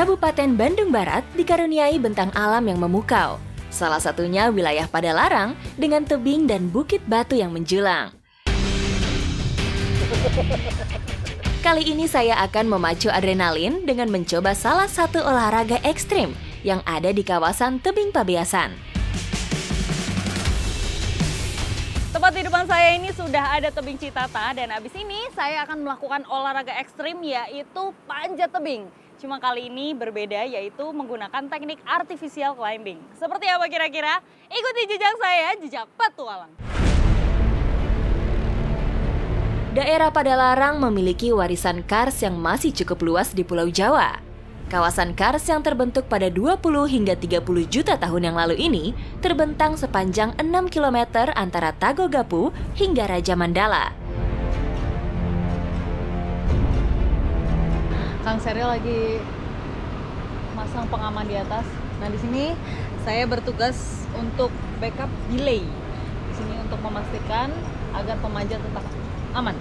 Kabupaten Bandung Barat dikaruniai bentang alam yang memukau. Salah satunya wilayah Padalarang dengan tebing dan bukit batu yang menjulang. Kali ini saya akan memacu adrenalin dengan mencoba salah satu olahraga ekstrim yang ada di kawasan tebing Pabeasan. Tepat di depan saya ini sudah ada tebing Citata dan abis ini saya akan melakukan olahraga ekstrim yaitu panjat tebing. Cuma kali ini berbeda yaitu menggunakan teknik artificial climbing. Seperti apa kira-kira? Ikuti jejak saya, jejak petualang. Daerah Padalarang memiliki warisan kars yang masih cukup luas di Pulau Jawa. Kawasan kars yang terbentuk pada 20 hingga 30 juta tahun yang lalu ini terbentang sepanjang 6 km antara Tagogapu hingga Raja Mandala. Kang Seril lagi masang pengaman di atas. Nah, di sini saya bertugas untuk backup delay. Di sini untuk memastikan agar pemanjat tetap aman.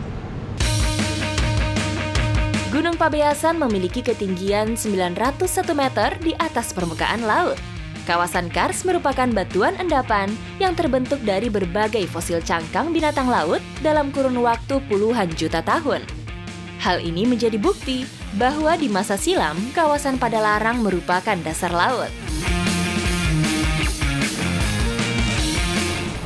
Gunung Pabeasan memiliki ketinggian 901 meter di atas permukaan laut. Kawasan kars merupakan batuan endapan yang terbentuk dari berbagai fosil cangkang binatang laut dalam kurun waktu puluhan juta tahun. Hal ini menjadi bukti bahwa di masa silam, kawasan Padalarang merupakan dasar laut.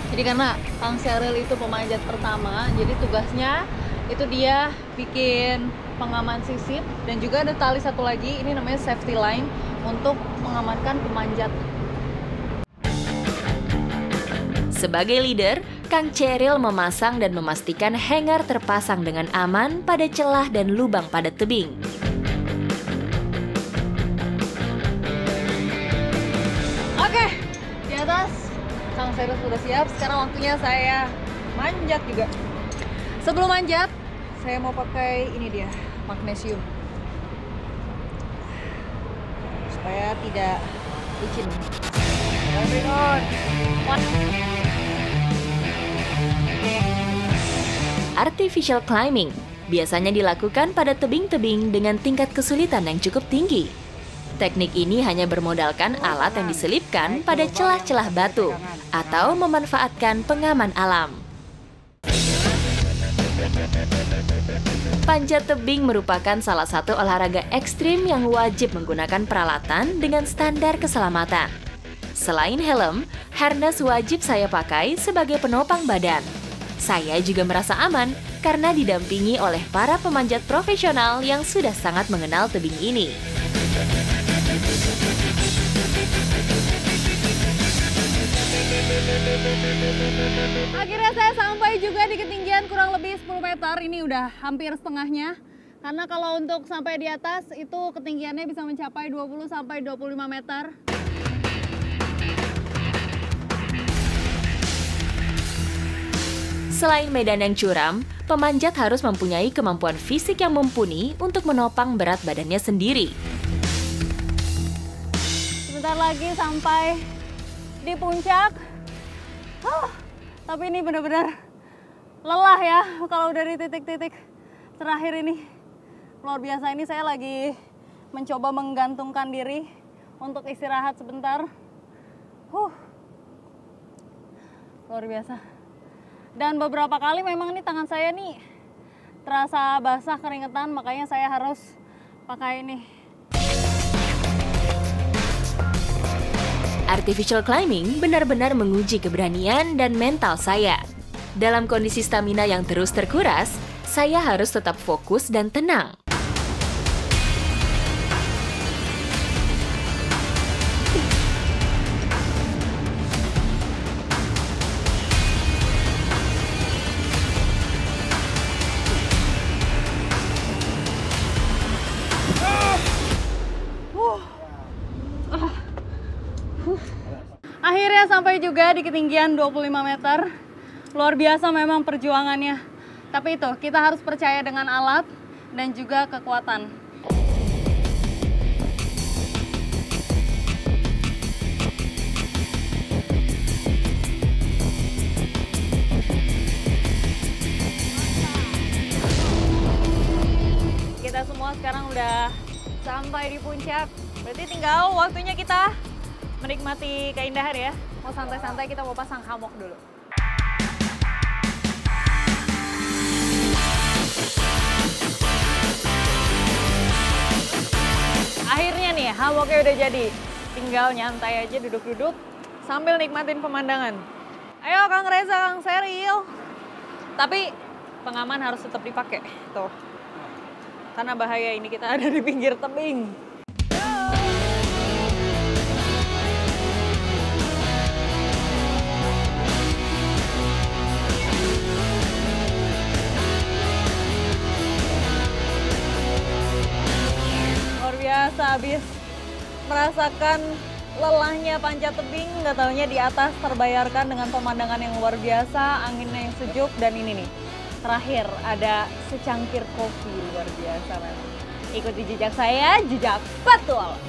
Jadi karena Kang Seril itu pemanjat pertama, jadi tugasnya itu dia bikin pengaman sisip dan juga ada tali satu lagi, ini namanya safety line untuk mengamankan pemanjat. Sebagai leader, Kang Ceril memasang dan memastikan hanger terpasang dengan aman pada celah dan lubang pada tebing. Oke, di atas Kang Ceril sudah siap. Sekarang waktunya saya manjat juga. Sebelum manjat, saya mau pakai ini dia, magnesium. Supaya tidak licin. Artificial climbing biasanya dilakukan pada tebing-tebing dengan tingkat kesulitan yang cukup tinggi. Teknik ini hanya bermodalkan alat yang diselipkan pada celah-celah batu atau memanfaatkan pengaman alam. Panjat tebing merupakan salah satu olahraga ekstrim yang wajib menggunakan peralatan dengan standar keselamatan. Selain helm, harness wajib saya pakai sebagai penopang badan. Saya juga merasa aman karena didampingi oleh para pemanjat profesional yang sudah sangat mengenal tebing ini. Akhirnya saya sampai juga di ketinggian kurang lebih 10 meter. Ini udah hampir setengahnya. Karena kalau untuk sampai di atas itu ketinggiannya bisa mencapai 20 sampai 25 meter. Selain medan yang curam, pemanjat harus mempunyai kemampuan fisik yang mumpuni untuk menopang berat badannya sendiri. Sebentar lagi sampai di puncak. Tapi ini benar-benar lelah ya kalau udah di titik-titik terakhir ini. Luar biasa, ini saya lagi mencoba menggantungkan diri untuk istirahat sebentar. Luar biasa. Dan beberapa kali memang nih tangan saya nih terasa basah keringetan, makanya saya harus pakai ini. Artificial climbing benar-benar menguji keberanian dan mental saya. Dalam kondisi stamina yang terus terkuras, saya harus tetap fokus dan tenang. Akhirnya sampai juga di ketinggian 25 meter. Luar biasa memang perjuangannya. Tapi itu, kita harus percaya dengan alat dan juga kekuatan. Kita semua sekarang udah sampai di puncak. Berarti tinggal waktunya kita menikmati keindahan ya. Mau santai-santai kita mau pasang hammock dulu. Akhirnya nih hammocknya udah jadi. Tinggal nyantai aja duduk-duduk sambil nikmatin pemandangan. Ayo Kang Reza, Kang Seril. Tapi pengaman harus tetap dipakai. Tuh. Karena bahaya ini kita ada di pinggir tebing. Luar biasa, habis merasakan lelahnya panjat tebing, nggak taunya di atas terbayarkan dengan pemandangan yang luar biasa, anginnya yang sejuk, dan ini nih, terakhir ada secangkir kopi luar biasa memang. Ikuti jejak saya, jejak petualang.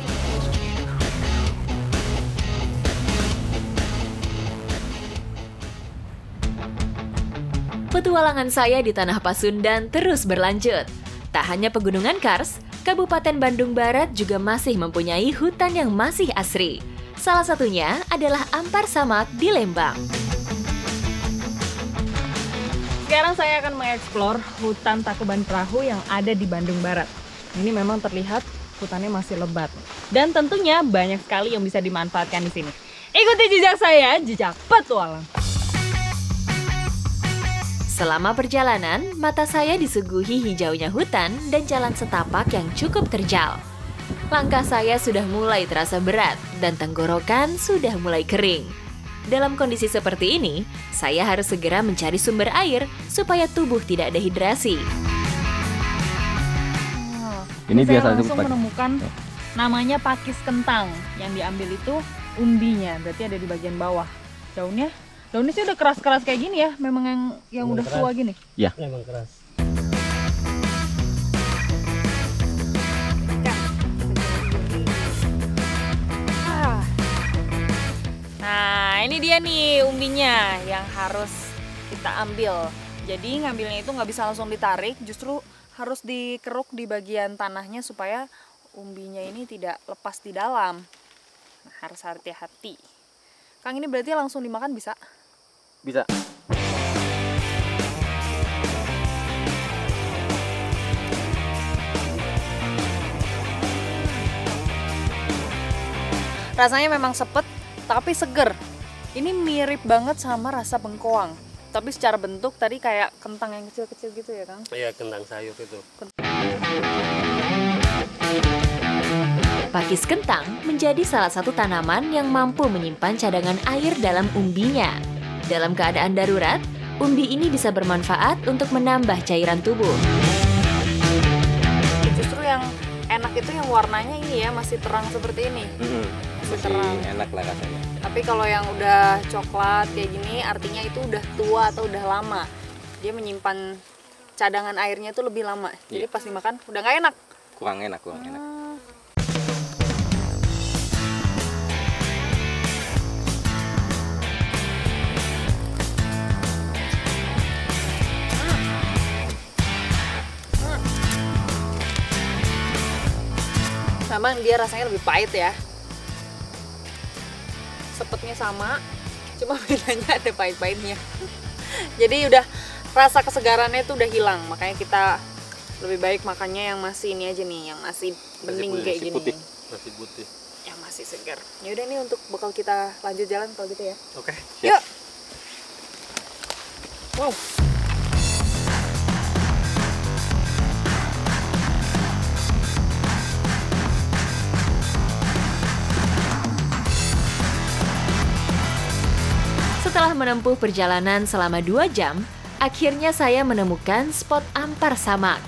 Petualangan saya di Tanah Pasundan terus berlanjut. Tak hanya Pegunungan Kars, Kabupaten Bandung Barat juga masih mempunyai hutan yang masih asri. Salah satunya adalah Ampar Samak di Lembang. Sekarang saya akan mengeksplor hutan Tangkuban Perahu yang ada di Bandung Barat. Ini memang terlihat hutannya masih lebat. Dan tentunya banyak sekali yang bisa dimanfaatkan di sini. Ikuti jejak saya, jejak petualang. Selama perjalanan, mata saya disuguhi hijaunya hutan dan jalan setapak yang cukup terjal. Langkah saya sudah mulai terasa berat dan tenggorokan sudah mulai kering. Dalam kondisi seperti ini, saya harus segera mencari sumber air supaya tubuh tidak dehidrasi. Ini biasa langsung menemukan namanya pakis kentang. Yang diambil itu umbinya, berarti ada di bagian bawah. Daunnya sih udah keras-keras kayak gini ya, memang yang udah keras. Tua gini. Ya. Memang keras. Nah, ini dia nih umbinya yang harus kita ambil. Jadi ngambilnya itu nggak bisa langsung ditarik, justru harus dikeruk di bagian tanahnya supaya umbinya ini tidak lepas di dalam. Nah, harus hati-hati. Kang, ini berarti langsung dimakan bisa? Bisa. Rasanya memang sepet, tapi seger. Ini mirip banget sama rasa bengkoang. Tapi secara bentuk tadi kayak kentang yang kecil-kecil gitu ya, Kang? Iya, kentang sayur itu. Pakis kentang menjadi salah satu tanaman yang mampu menyimpan cadangan air dalam umbinya. Dalam keadaan darurat, umbi ini bisa bermanfaat untuk menambah cairan tubuh. Justru yang enak itu yang warnanya ini ya, masih terang seperti ini. Masih terang. enak lah rasanya. Tapi kalau yang udah coklat kayak gini, artinya itu udah tua atau udah lama. Dia menyimpan cadangan airnya itu lebih lama. Jadi pas dimakan udah nggak enak. Kurang enak. Memang dia rasanya lebih pahit ya. Sepetnya sama, cuma bedanya ada pahit-pahitnya. Jadi udah rasa kesegarannya itu udah hilang, makanya kita lebih baik makannya yang masih ini aja nih, yang masih bening kayak gini. Masih putih. Yang masih segar. Ya udah nih untuk bekal kita lanjut jalan kalau gitu ya. Oke. Yuk. Wow. Setelah menempuh perjalanan selama 2 jam, akhirnya saya menemukan spot Ampar Samak.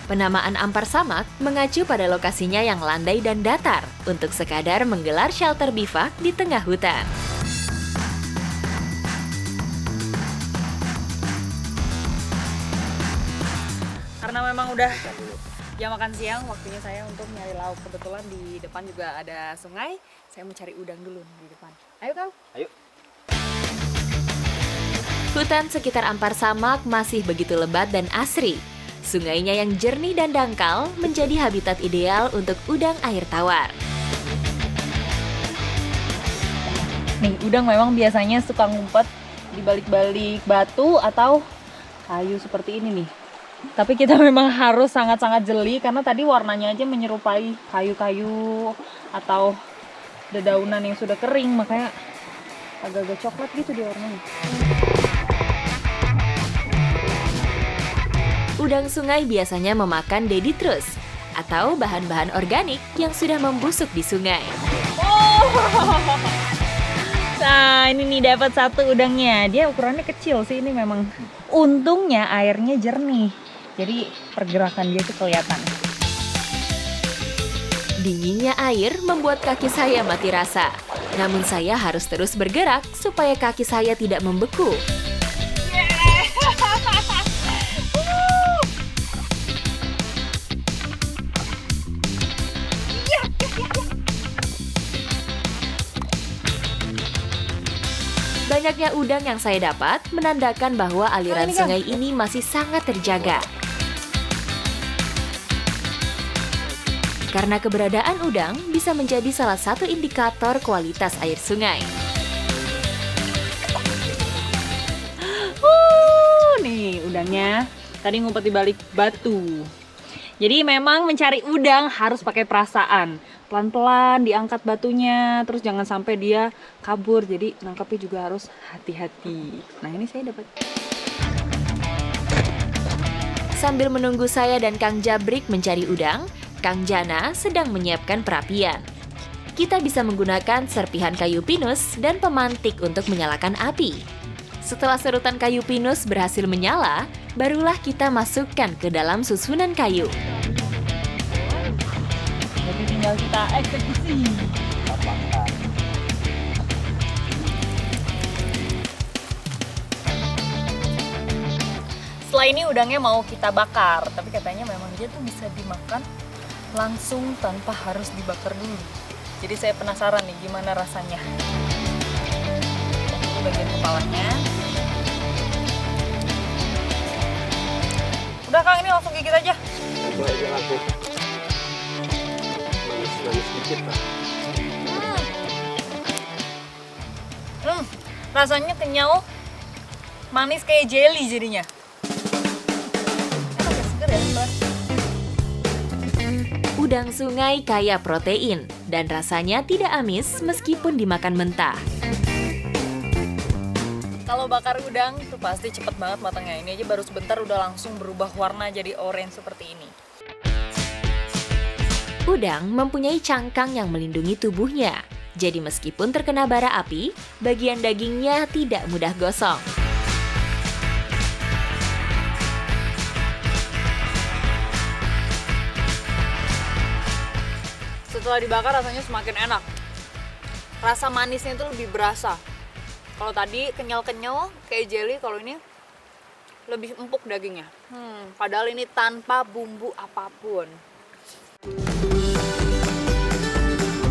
Penamaan Ampar Samak mengacu pada lokasinya yang landai dan datar untuk sekadar menggelar shelter bivak di tengah hutan. Karena memang udah jam makan siang, waktunya saya untuk nyari lauk. Kebetulan di depan juga ada sungai, saya mau cari udang dulu di depan. Ayo Kang. Ayo. Hutan sekitar Ampar Samak masih begitu lebat dan asri. Sungainya yang jernih dan dangkal menjadi habitat ideal untuk udang air tawar. Nih, udang memang biasanya suka ngumpet di balik-balik batu atau kayu seperti ini nih. Tapi kita memang harus sangat-sangat jeli karena tadi warnanya aja menyerupai kayu-kayu atau dedaunan yang sudah kering, makanya agak-agak coklat gitu dia warnanya. Udang sungai biasanya memakan detritus atau bahan-bahan organik yang sudah membusuk di sungai. Nah, ini nih dapat satu udangnya. Dia ukurannya kecil sih, ini memang. Untungnya airnya jernih. Jadi pergerakan dia tuh kelihatan. Dinginnya air membuat kaki saya mati rasa. Namun saya harus terus bergerak supaya kaki saya tidak membeku. Banyaknya udang yang saya dapat menandakan bahwa aliran sungai ini masih sangat terjaga. Karena keberadaan udang bisa menjadi salah satu indikator kualitas air sungai. Nih udangnya tadi ngumpet di balik batu. Jadi memang mencari udang harus pakai perasaan. Pelan-pelan diangkat batunya, terus jangan sampai dia kabur. Jadi nangkapnya juga harus hati-hati. Nah ini saya dapat. Sambil menunggu saya dan Kang Jabrik mencari udang, Kang Jana sedang menyiapkan perapian. Kita bisa menggunakan serpihan kayu pinus dan pemantik untuk menyalakan api. Setelah serutan kayu pinus berhasil menyala, barulah kita masukkan ke dalam susunan kayu. Jadi tinggal kita eksekusi. Setelah ini udangnya mau kita bakar, tapi katanya memang dia tuh bisa dimakan langsung tanpa harus dibakar dulu. Jadi saya penasaran nih gimana rasanya. Ini bagian kepalanya. Udah Kang, ini langsung gigit aja. Coba aja aku. Manis sedikit lah. Rasanya kenyal, manis kayak jelly jadinya. Agak seger ya, Mbak. Udang sungai kaya protein dan rasanya tidak amis meskipun dimakan mentah. Kalau bakar udang tuh pasti cepet banget matangnya. Ini aja baru sebentar udah langsung berubah warna jadi orange seperti ini. Udang mempunyai cangkang yang melindungi tubuhnya. Jadi meskipun terkena bara api, bagian dagingnya tidak mudah gosong. Setelah dibakar rasanya semakin enak. Rasa manisnya itu lebih berasa. Kalau tadi kenyal-kenyal kayak jelly, kalau ini lebih empuk dagingnya. Padahal ini tanpa bumbu apapun.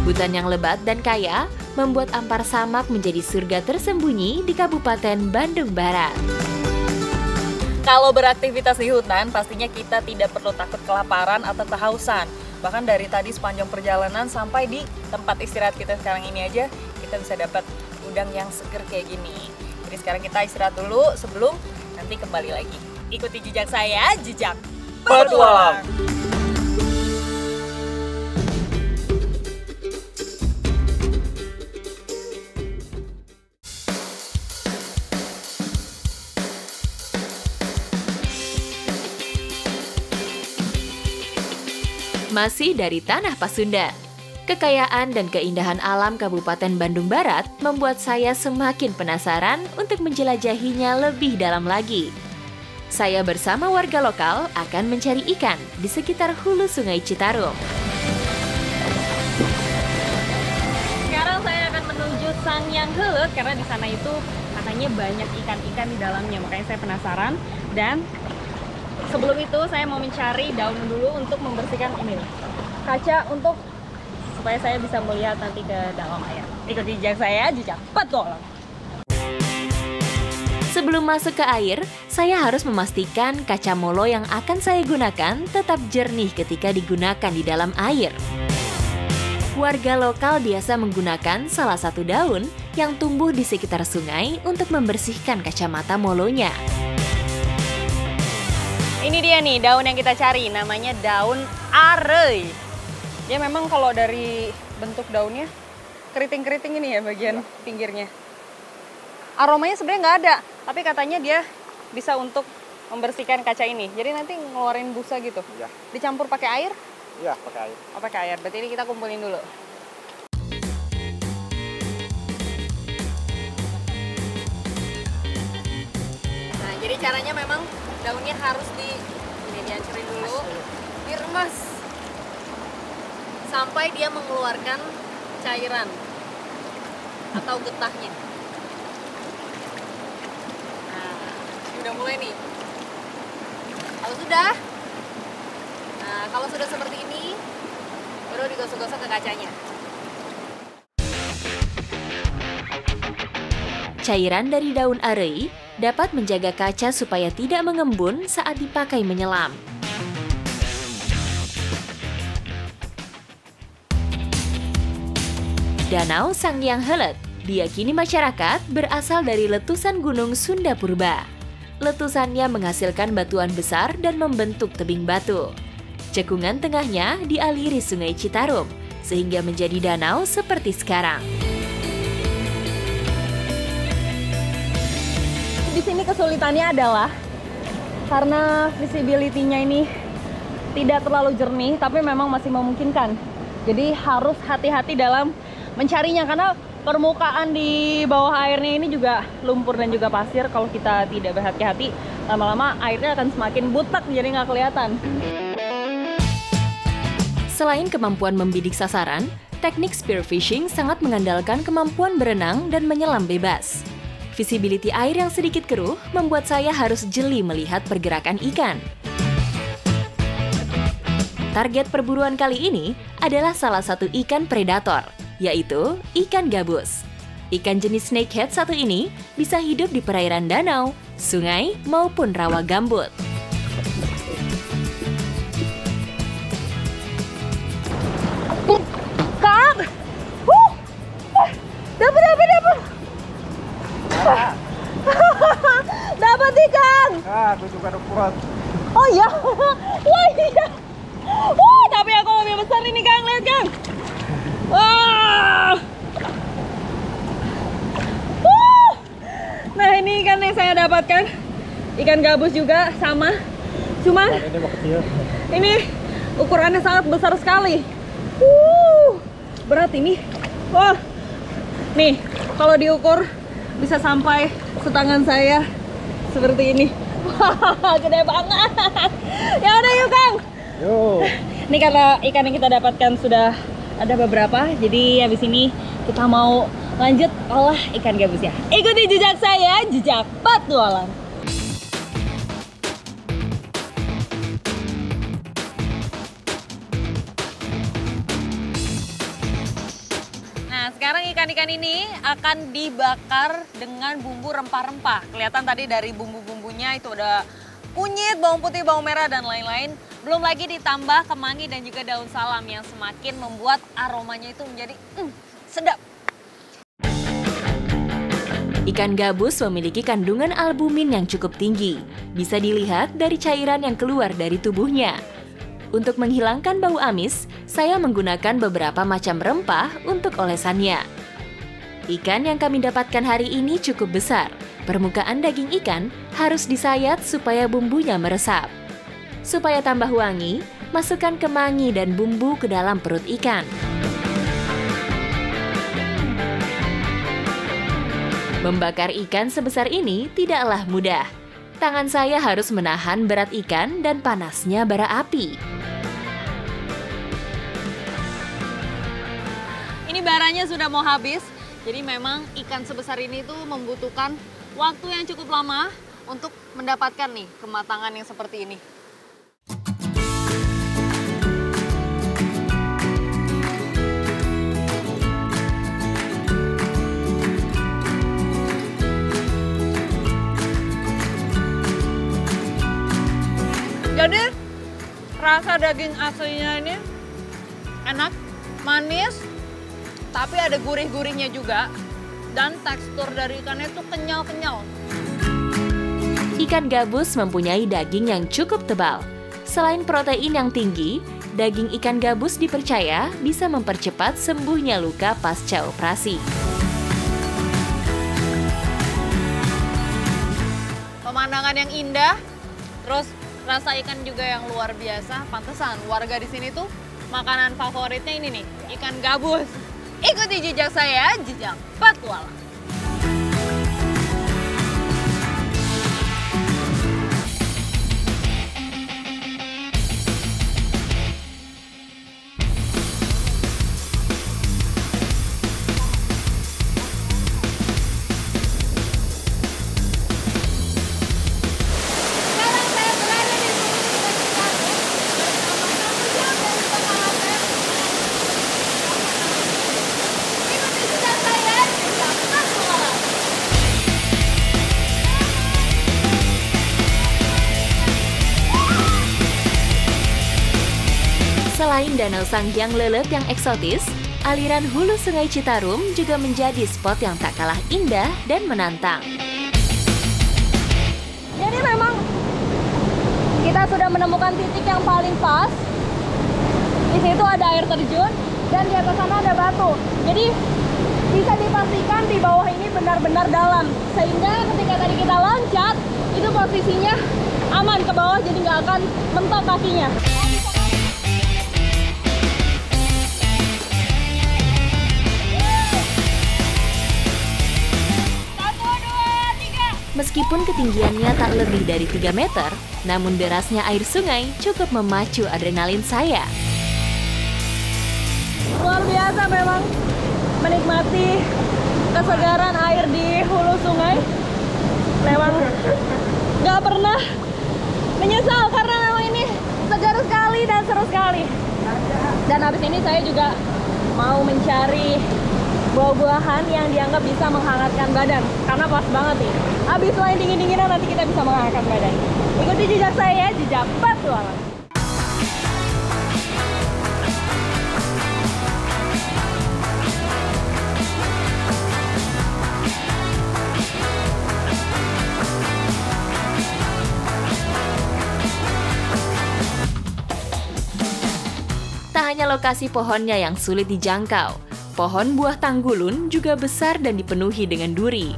Hutan yang lebat dan kaya membuat Ampar Samak menjadi surga tersembunyi di Kabupaten Bandung Barat. Kalau beraktivitas di hutan, pastinya kita tidak perlu takut kelaparan atau kehausan. Bahkan dari tadi sepanjang perjalanan sampai di tempat istirahat kita sekarang ini aja, kita bisa dapat udang yang seger kayak gini. Jadi sekarang kita istirahat dulu sebelum nanti kembali lagi. Ikuti jejak saya, jejak petualang. Masih dari Tanah Pasundan. Kekayaan dan keindahan alam Kabupaten Bandung Barat membuat saya semakin penasaran untuk menjelajahinya lebih dalam lagi. Saya bersama warga lokal akan mencari ikan di sekitar hulu Sungai Citarum. Sekarang saya akan menuju Sangyang Heuleut karena di sana itu katanya banyak ikan-ikan di dalamnya, makanya saya penasaran. Dan sebelum itu saya mau mencari daun dulu untuk membersihkan ini kaca untuk supaya saya bisa melihat nanti ke dalam air. Ikuti jejak saya, jejak petualang. Sebelum masuk ke air, saya harus memastikan kaca molo yang akan saya gunakan tetap jernih ketika digunakan di dalam air. Warga lokal biasa menggunakan salah satu daun yang tumbuh di sekitar sungai untuk membersihkan kacamata molonya. Ini dia nih daun yang kita cari, namanya daun arei. Dia memang kalau dari bentuk daunnya keriting-keriting ini ya bagian pinggirnya. Aromanya sebenarnya nggak ada, tapi katanya dia bisa untuk membersihkan kaca ini. Jadi nanti ngeluarin busa gitu. Iya. Dicampur pakai air? Iya, pakai air. Oh, pakai air. Berarti ini kita kumpulin dulu. Nah, jadi caranya memang daunnya harus dihancurin dulu, diremas sampai dia mengeluarkan cairan atau getahnya. Nah, udah mulai nih. Kalau sudah seperti ini, baru digosok-gosok ke kacanya. Cairan dari daun arei dapat menjaga kaca supaya tidak mengembun saat dipakai menyelam. Danau Sanghyang Helet diyakini masyarakat berasal dari letusan Gunung Sunda Purba. Letusannya menghasilkan batuan besar dan membentuk tebing batu. Cekungan tengahnya dialiri Sungai Citarum, sehingga menjadi danau seperti sekarang. Di sini kesulitannya adalah karena visibility-nya ini tidak terlalu jernih, tapi memang masih memungkinkan. Jadi harus hati-hati dalam mencarinya, karena permukaan di bawah airnya ini juga lumpur dan juga pasir. Kalau kita tidak berhati-hati, lama-lama airnya akan semakin butek, jadi nggak kelihatan. Selain kemampuan membidik sasaran, teknik spearfishing sangat mengandalkan kemampuan berenang dan menyelam bebas. Visibility air yang sedikit keruh membuat saya harus jeli melihat pergerakan ikan. Target perburuan kali ini adalah salah satu ikan predator, yaitu ikan gabus. Ikan jenis snakehead satu ini bisa hidup di perairan danau, sungai, maupun rawa gambut. Kang! Dapat! Dapat ikan! Aku juga dapat. Oh iya? Wah iya! Tapi aku lebih besar ini Kang, lihat Kang! Wah! Nah ini ikan yang saya dapatkan, ikan gabus juga sama. Cuman Ini mau kecil. ini ukurannya sangat besar sekali. Berat ini. Wah, nih kalau diukur bisa sampai setangan saya seperti ini. Wah, gede banget. Ya udah yuk Kang. Yuk. Ini karena ikan yang kita dapatkan sudah ada beberapa, jadi habis ini kita mau lanjut olah ikan gabus ya. Ikuti jejak saya, jejak petualang. Nah, sekarang ikan-ikan ini akan dibakar dengan bumbu rempah-rempah. Kelihatan tadi dari bumbu-bumbunya itu ada kunyit, bawang putih, bawang merah, dan lain-lain. Belum lagi ditambah kemangi dan juga daun salam yang semakin membuat aromanya itu menjadi sedap. Ikan gabus memiliki kandungan albumin yang cukup tinggi. Bisa dilihat dari cairan yang keluar dari tubuhnya. Untuk menghilangkan bau amis, saya menggunakan beberapa macam rempah untuk olesannya. Ikan yang kami dapatkan hari ini cukup besar. Permukaan daging ikan harus disayat supaya bumbunya meresap. Supaya tambah wangi, masukkan kemangi dan bumbu ke dalam perut ikan. Membakar ikan sebesar ini tidaklah mudah. Tangan saya harus menahan berat ikan dan panasnya bara api. Ini baranya sudah mau habis, jadi memang ikan sebesar ini tuh membutuhkan waktu yang cukup lama untuk mendapatkan nih kematangan yang seperti ini. Jadi rasa daging aslinya ini enak, manis, tapi ada gurih-gurihnya juga. Dan tekstur dari ikannya itu kenyal-kenyal. Ikan gabus mempunyai daging yang cukup tebal. Selain protein yang tinggi, daging ikan gabus dipercaya bisa mempercepat sembuhnya luka pasca operasi. Pemandangan yang indah, terus rasa ikan juga yang luar biasa. Pantesan warga di sini tuh makanan favoritnya ini nih, ikan gabus. Ikuti jejak saya, jejak petualang. Selain Danau Sanghyang Lelet yang eksotis, aliran hulu Sungai Citarum juga menjadi spot yang tak kalah indah dan menantang. Jadi memang kita sudah menemukan titik yang paling pas. Di situ ada air terjun dan di atas sana ada batu. Jadi bisa dipastikan di bawah ini benar-benar dalam. Sehingga ketika tadi kita loncat, itu posisinya aman ke bawah, jadi nggak akan mentok kakinya. Meskipun ketinggiannya tak lebih dari 3 meter, namun derasnya air sungai cukup memacu adrenalin saya. Luar biasa memang menikmati kesegaran air di hulu sungai. Memang nggak pernah menyesal karena memang ini segar sekali dan seru sekali. Dan habis ini saya juga mau mencari buah-buahan yang dianggap bisa menghangatkan badan. Karena pas banget nih. Habis selain dingin-dinginan nanti kita bisa menghangatkan badan. Ikuti jejak saya, jejak petualang. Tak hanya lokasi pohonnya yang sulit dijangkau, pohon buah tanggulun juga besar dan dipenuhi dengan duri.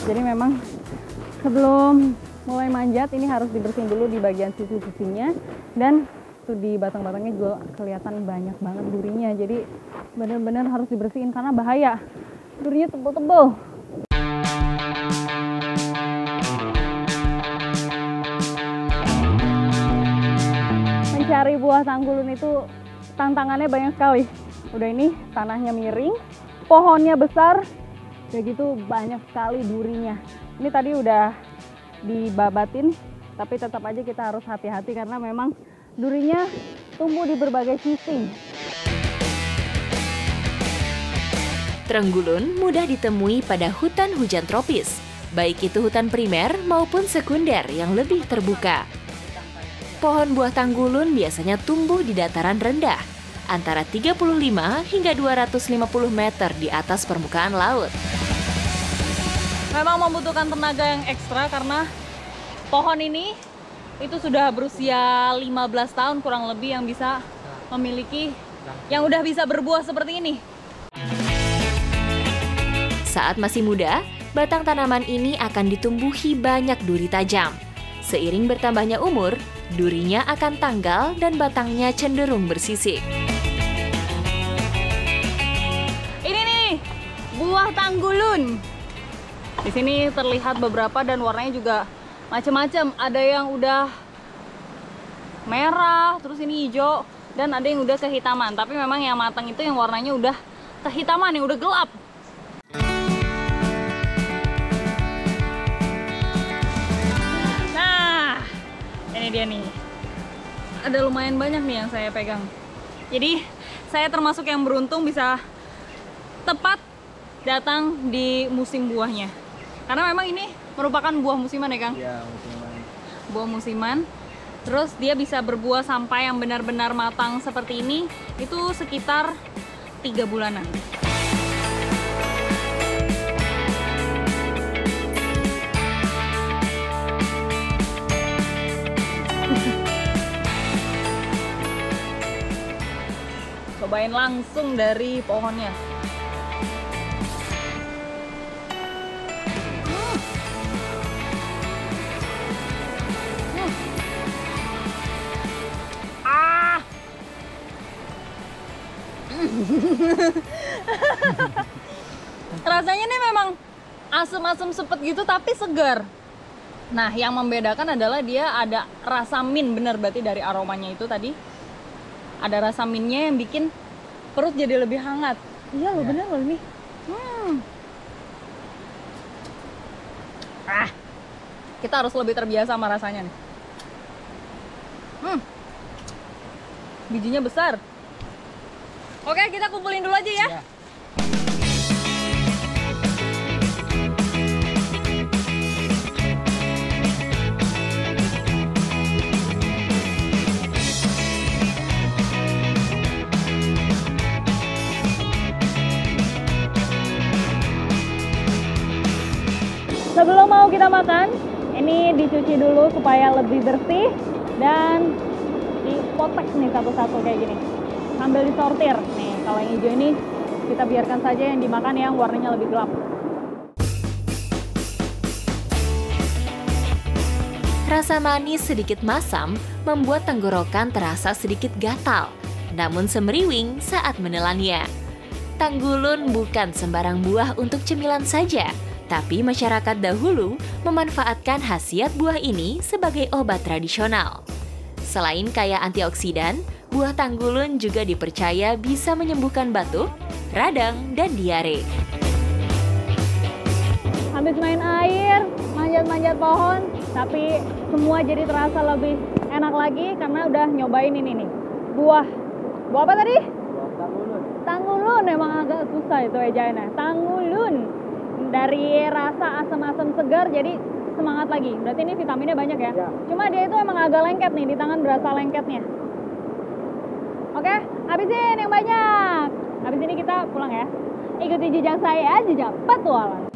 Jadi memang sebelum mulai manjat ini harus dibersihin dulu di bagian sisi-sisinya, dan tuh di batang-batangnya juga kelihatan banyak banget durinya. Jadi benar-benar harus dibersihin karena bahaya. Durinya tebel-tebel. Mencari buah tanggulun itu tantangannya banyak sekali. Udah ini tanahnya miring, pohonnya besar, udah gitu banyak sekali durinya. Ini tadi udah dibabatin, tapi tetap aja kita harus hati-hati karena memang durinya tumbuh di berbagai sisi. Trenggulun mudah ditemui pada hutan hujan tropis, baik itu hutan primer maupun sekunder yang lebih terbuka. Pohon buah tanggulun biasanya tumbuh di dataran rendah, antara 35 hingga 250 meter di atas permukaan laut. Memang membutuhkan tenaga yang ekstra karena pohon ini itu sudah berusia 15 tahun kurang lebih yang bisa memiliki, yang udah bisa berbuah seperti ini. Saat masih muda, batang tanaman ini akan ditumbuhi banyak duri tajam. Seiring bertambahnya umur, durinya akan tanggal dan batangnya cenderung bersisik. Ini nih, buah tanggulun. Di sini terlihat beberapa dan warnanya juga macam-macam. Ada yang udah merah, terus ini hijau, dan ada yang udah kehitaman. Tapi memang yang matang itu yang warnanya udah kehitaman, yang udah gelap. Nah, ini dia nih. Ada lumayan banyak nih yang saya pegang. Jadi saya termasuk yang beruntung bisa tepat datang di musim buahnya. Karena memang ini merupakan buah musiman ya Kang? Iya, musiman. Buah musiman. Terus dia bisa berbuah sampai yang benar-benar matang seperti ini itu sekitar 3 bulanan. Cobain langsung dari pohonnya. Ah. Rasanya nih memang asem-asem sepet gitu tapi segar. Nah, yang membedakan adalah dia ada rasa mint, bener berarti dari aromanya itu tadi. Ada rasa mintnya yang bikin perut jadi lebih hangat. Iya loh, bener loh ini. Kita harus lebih terbiasa sama rasanya nih. Bijinya besar. Oke, kita kumpulin dulu aja ya. Sebelum mau kita makan, ini dicuci dulu supaya lebih bersih dan dipotek nih satu-satu kayak gini. Sambil disortir. Nih, kalau yang hijau ini kita biarkan saja yang dimakan yang warnanya lebih gelap. Rasa manis sedikit masam membuat tenggorokan terasa sedikit gatal, namun semeriwing saat menelannya. Tanggulun bukan sembarang buah untuk cemilan saja, tapi masyarakat dahulu memanfaatkan khasiat buah ini sebagai obat tradisional. Selain kaya antioksidan, buah tanggulun juga dipercaya bisa menyembuhkan batuk, radang, dan diare. Habis main air, manjat-manjat pohon, tapi semua jadi terasa lebih enak lagi karena udah nyobain ini nih. Buah apa tadi? Buah tanggulun. Tanggulun, emang agak susah itu ejaannya. Tanggulun. Dari rasa asam-asam segar jadi semangat lagi. Berarti ini vitaminnya banyak ya? Ya. Cuma dia itu emang agak lengket nih, di tangan berasa lengketnya. Oke, habisin yang banyak. Habis ini kita pulang ya. Ikuti jejak saya, jejak petualang.